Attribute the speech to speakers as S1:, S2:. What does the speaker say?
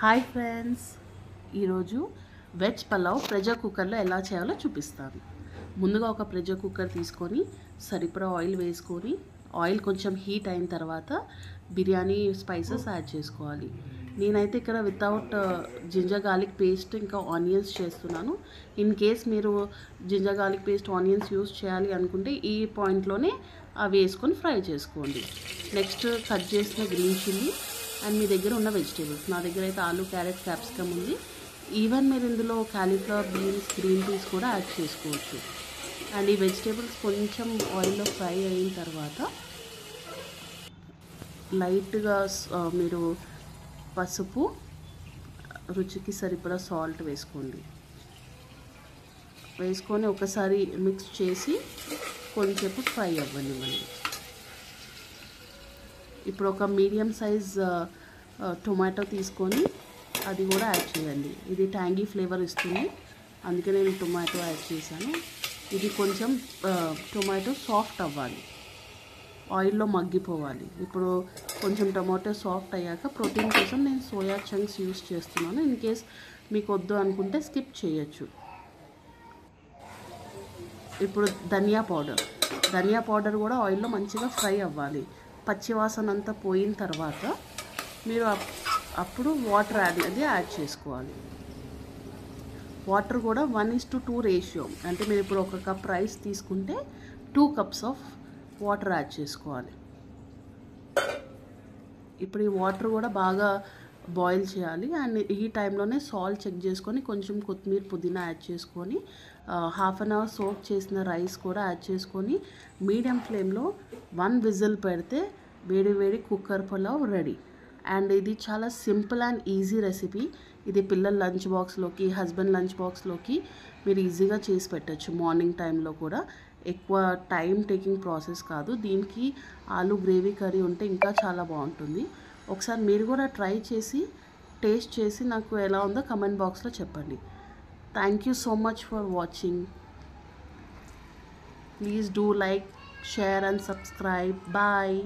S1: Hi friends, ఈరోజు veg pulao pressure కుక్కర్లో ఎలా చేయాలో చూపిస్తాను. ముందుగా ఒక ప్రెషర్ కుక్కర్ తీసుకొని సరిపడా ఆయిల్ వేసుకొని ఆయిల్ కొంచెం హీట్ అయిన తర్వాత బిర్యానీ స్పైసెస్ యాడ్ చేసుకోవాలి. నేనైతే ఇక్కడ వితౌట్ జింజర్ గార్లిక్ పేస్ట్ ఇంకా ఆనియన్స్ చేస్తున్నాను. ఇన్ కేస్ మీరు ginger garlic paste onions use చేయాలి అనుకుంటే ఈ పాయింట్లోనే అవి వేసుకొని ఫ్రై చేసుకోండి. నెక్స్ట్ కట్ చేసిన గ్రీన్ చిల్లీ అండ్ మీ దగ్గర ఉన్న వెజిటేబుల్స్. నా దగ్గర అయితే ఆలు, క్యారెట్, క్యాప్సికమ్ ఉంది. ఈవెన్ మీరు ఇందులో కాలీఫ్లవర్, బీన్స్, గ్రీన్ పీస్ కూడా యాడ్ చేసుకోవచ్చు. అండ్ ఈ వెజిటేబుల్స్ కొంచెం ఆయిల్లో ఫ్రై అయిన తర్వాత లైట్గా మీరు పసుపు, రుచికి సరిపడా సాల్ట్ వేసుకోండి. వేసుకొని ఒకసారి మిక్స్ చేసి కొంచెంసేపు ఫ్రై అవ్వండి. మళ్ళీ ఇప్పుడు ఒక మీడియం సైజ్ టొమాటో తీసుకొని అది కూడా యాడ్ చేయండి. ఇది ట్యాంగీ ఫ్లేవర్ ఇస్తుంది, అందుకే నేను టొమాటో యాడ్ చేశాను. ఇది కొంచెం టొమాటో సాఫ్ట్ అవ్వాలి, ఆయిల్లో మగ్గిపోవాలి. ఇప్పుడు కొంచెం టొమాటో సాఫ్ట్ అయ్యాక ప్రోటీన్ కోసం నేను సోయా చంక్స్ యూస్ చేస్తున్నాను. ఇన్ కేస్ మీకు వద్దు అనుకుంటే స్కిప్ చేయొచ్చు. ఇప్పుడు ధనియా పౌడర్ కూడా ఆయిల్లో మంచిగా ఫ్రై అవ్వాలి. పచ్చివాసన అంతా పోయిన తర్వాత మీరు అప్పుడు వాటర్ యాడ్ చేసుకోవాలి. వాటర్ కూడా 1:2 రేషియో, అంటే మీరు ఇప్పుడు ఒక కప్ రైస్ తీసుకుంటే 2 cups ఆఫ్ వాటర్ యాడ్ చేసుకోవాలి. ఇప్పుడు ఈ వాటర్ కూడా బాగా బాయిల్ చేయాలి. అండ్ ఈ టైంలోనే సాల్ట్ చెక్ చేసుకొని కొంచెం కొత్తిమీర, పుదీనా యాడ్ చేసుకొని హాఫ్ అన్ అవర్ సోక్ చేసిన రైస్ కూడా యాడ్ చేసుకొని మీడియం ఫ్లేమ్లో 1 విజిల్ పెడితే వేడి కుక్కర్ పులావ్ రెడీ. అండ్ ఇది చాలా సింపుల్ అండ్ ఈజీ రెసిపీ. ఇది పిల్లల లంచ్ బాక్స్లోకి, హస్బెండ్ లంచ్ బాక్స్లోకి మీరు ఈజీగా చేసి పెట్టచ్చు. మార్నింగ్ టైంలో కూడా ఎక్కువ టైం టేకింగ్ ప్రాసెస్ కాదు. దీనికి ఆలు గ్రేవీ కర్రీ ఉంటే ఇంకా చాలా బాగుంటుంది. ఒకసారి మీరు కూడా ట్రై చేసి టేస్ట్ చేసి నాకు ఎలా ఉందో కమెంట్ బాక్స్లో చెప్పండి. Thank you so much for watching. Please do like, share and subscribe. Bye.